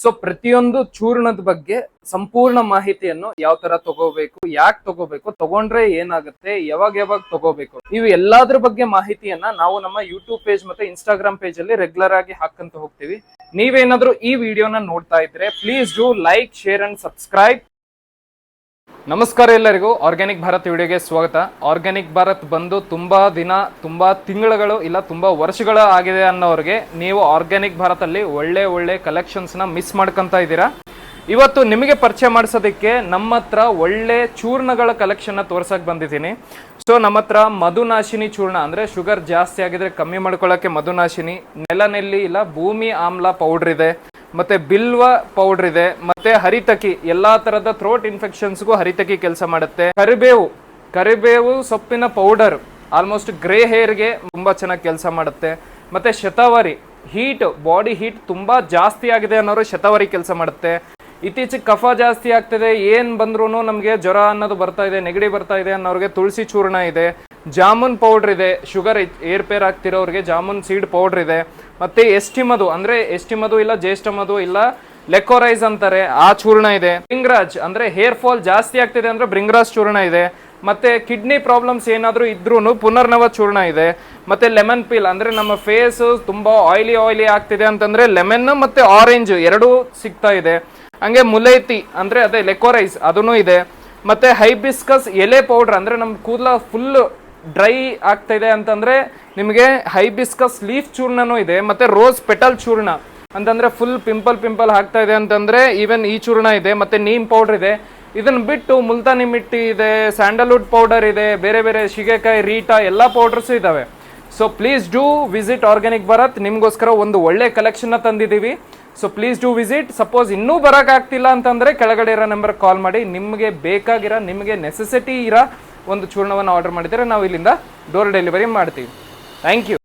So ಪ್ರತಿಯೊಂದು ಚೂರ್ಣದ ಬಗ್ಗೆ ಸಂಪೂರ್ಣ ಮಾಹಿತಿಯನ್ನು ಯಾವ ತರ ತಗೋಬೇಕು, ಯಾಕೆ ತಗೋಬೇಕು, ತಗೊಂಡ್ರೆ ಏನಾಗುತ್ತೆ, ಯಾವಾಗ ತಗೋಬೇಕು, ಇವು ಎಲ್ಲಾದ್ರ ಬಗ್ಗೆ ಮಾಹಿತಿಯನ್ನ ನಾವು ನಮ್ಮ ಯೂಟ್ಯೂಬ್ ಪೇಜ್ ಮತ್ತೆ ಇನ್ಸ್ಟಾಗ್ರಾಮ್ ಪೇಜ್ ಅಲ್ಲಿ ರೆಗ್ಯುಲರ್ ಆಗಿ ಹಾಕಂತ ಹೋಗ್ತೀವಿ. ನೀವೇನಾದ್ರೂ ಈ ವಿಡಿಯೋನ ನೋಡ್ತಾ ಇದ್ರೆ please do like, share and subscribe. ನಮಸ್ಕಾರ ಎಲ್ಲರಿಗೂ, ಆರ್ಗ್ಯಾನಿಕ್ ಭಾರತ್ ವಿಡಿಯೋಗೆ ಸ್ವಾಗತ. ಆರ್ಗ್ಯಾನಿಕ್ ಭಾರತ್ ಬಂದು ತುಂಬಾ ದಿನ, ತುಂಬಾ ತಿಂಗಳುಗಳು ಇಲ್ಲ ತುಂಬಾ ವರ್ಷಗಳು ಆಗಿದೆ ಅನ್ನೋರಿಗೆ ನೀವು ಆರ್ಗ್ಯಾನಿಕ್ ಭಾರತ್ ಅಲ್ಲಿ ಒಳ್ಳೆ ಕಲೆಕ್ಷನ್ಸ್ ನ ಮಿಸ್ ಮಾಡ್ಕೊಂತ ಇದ್ದೀರಾ. ಇವತ್ತು ನಿಮಗೆ ಪರಿಚಯ ಮಾಡಿಸೋದಕ್ಕೆ ನಮ್ಮ ಹತ್ರ ಒಳ್ಳೆ ಚೂರ್ಣಗಳ ಕಲೆಕ್ಷನ್ ತೋರ್ಸಕ್ ಬಂದಿದ್ದೀನಿ. ಸೊ ನಮ್ಮ ಹತ್ರ ಮಧುನಾಶಿನಿ ಚೂರ್ಣ ಅಂದ್ರೆ ಶುಗರ್ ಜಾಸ್ತಿ ಆಗಿದ್ರೆ ಕಮ್ಮಿ ಮಾಡ್ಕೊಳ್ಳೋಕೆ ಮಧುನಾಶಿನಿ, ನೆಲನೆಲ್ಲಿ ಇಲ್ಲ ಭೂಮಿ ಆಮ್ಲ ಪೌಡರ್ ಇದೆ, ಮತ್ತೆ ಬಿಲ್ವ ಪೌಡರ್ ಇದೆ, ಮತ್ತೆ ಹರಿತಕಿ ಎಲ್ಲಾ ತರದ ಥ್ರೋಟ್ ಇನ್ಫೆಕ್ಷನ್ಸ್ಗೂ ಹರಿತಕಿ ಕೆಲಸ ಮಾಡುತ್ತೆ. ಕರಿಬೇವು ಸೊಪ್ಪಿನ ಪೌಡರ್ ಆಲ್ಮೋಸ್ಟ್ ಗ್ರೇ ಹೇರ್ಗೆ ತುಂಬಾ ಚೆನ್ನಾಗಿ ಕೆಲಸ ಮಾಡುತ್ತೆ. ಮತ್ತೆ ಶತಾವರಿ ಹೀಟ್, ಬಾಡಿ ಹೀಟ್ ತುಂಬಾ ಜಾಸ್ತಿ ಆಗಿದೆ ಅನ್ನೋರು ಶತಾವರಿ ಕೆಲಸ ಮಾಡುತ್ತೆ. ಇತ್ತೀಚೆಗೆ ಕಫ ಜಾಸ್ತಿ ಆಗ್ತಿದೆ, ಏನ್ ಬಂದ್ರು ನಮಗೆ ಜ್ವರ ಅನ್ನೋದು ಬರ್ತಾ ಇದೆ, ನೆಗಡಿ ಬರ್ತಾ ಇದೆ ಅನ್ನೋರಿಗೆ ತುಳಸಿ ಚೂರ್ಣ ಇದೆ. ಜಾಮೂನ್ ಪೌಡರ್ ಇದೆ, ಶುಗರ್ ಏರ್ಪೇರ್ ಆಗ್ತಿರೋರಿಗೆ ಜಾಮೂನ್ ಸೀಡ್ ಪೌಡರ್ ಇದೆ. ಮತ್ತೆ ಎಸ್ಟಿಮದು ಅಂದ್ರೆ ಎಸ್ಟಿಮದು ಇಲ್ಲ ಜ್ಯೇಷ್ಠಮದು ಇಲ್ಲ ಲೆಕೋರೈಸ್ ಅಂತಾರೆ, ಆ ಚೂರ್ಣ ಇದೆ. ಬ್ರಿಂಗ್ರಾಜ್ ಅಂದ್ರೆ ಹೇರ್ ಫಾಲ್ ಜಾಸ್ತಿ ಆಗ್ತಿದೆ ಅಂದ್ರೆ ಬ್ರಿಂಗ್ರಾಜ್ ಚೂರ್ಣ ಇದೆ. ಮತ್ತೆ ಕಿಡ್ನಿ ಪ್ರಾಬ್ಲಮ್ಸ್ ಏನಾದ್ರೂ ಇದ್ರೂ ಪುನರ್ನವ ಚೂರ್ಣ ಇದೆ. ಮತ್ತೆ ಲೆಮನ್ ಪೀಲ್ ಅಂದ್ರೆ ನಮ್ಮ ಫೇಸ್ ತುಂಬಾ ಆಯಿಲಿ ಆಗ್ತಿದೆ ಅಂತಂದ್ರೆ ಲೆಮನ್ ಮತ್ತೆ ಆರೆಂಜ್ ಎರಡೂ ಸಿಗ್ತಾ ಇದೆ. ಹಂಗೆ ಮುಲೈತಿ ಅಂದ್ರೆ ಅದೇ ಲೆಕೋರೈಸ್ ಅದೂ ಇದೆ. ಮತ್ತೆ ಹೈಬಿಸ್ಕಸ್ ಎಲೆ ಪೌಡರ್ ಅಂದ್ರೆ ನಮ್ ಕೂದಲ ಫುಲ್ ಡ್ರೈ ಆಗ್ತಾ ಇದೆ ಅಂತಂದ್ರೆ ನಿಮಗೆ ಹೈಬಿಸ್ಕಸ್ ಲೀಫ್ ಚೂರ್ಣನೂ ಇದೆ. ಮತ್ತೆ ರೋಸ್ ಪೆಟಲ್ ಚೂರ್ಣ ಅಂತಂದ್ರೆ ಫುಲ್ ಪಿಂಪಲ್ ಆಗ್ತಾ ಇದೆ ಅಂತಂದ್ರೆ ಈವನ್ ಈ ಚೂರ್ಣ ಇದೆ. ಮತ್ತೆ ನೀಮ್ ಪೌಡರ್ ಇದೆ. ಇದನ್ನ ಬಿಟ್ಟು ಮುಲ್ತಾನಿ ಮಿಟ್ಟಿ ಇದೆ, ಸ್ಯಾಂಡಲ್ವುಡ್ ಪೌಡರ್ ಇದೆ, ಬೇರೆ ಶಿಗೆಕಾಯಿ, ರೀಟಾ ಎಲ್ಲ ಪೌಡರ್ಸ್ ಇದಾವೆ. So please do visit organic Bharat. ನಿಮ್ಗೋಸ್ಕರ ಒಂದು ಒಳ್ಳೆ ಕಲೆಕ್ಷನ್ ತಂದಿದ್ದೀವಿ. So please do visit. Suppose ಇನ್ನೂ ಬರೋಕ್ಕಾಗ್ತಿಲ್ಲ ಅಂತಂದ್ರೆ ಕೆಳಗಡೆ ಇರೋ ನಂಬರ್ ಕಾಲ್ ಮಾಡಿ ನಿಮಗೆ ಬೇಕಾಗಿರೋ, ನಿಮಗೆ ನೆಸೆಸಿಟಿ ಇರೋ ಒಂದು ಚೂರ್ಣವನ್ನು ಆರ್ಡರ್ ಮಾಡಿದರೆ ನಾವು ಇಲ್ಲಿಂದ ಡೋರ್ ಡೆಲಿವರಿ ಮಾಡ್ತೀವಿ. Thank you.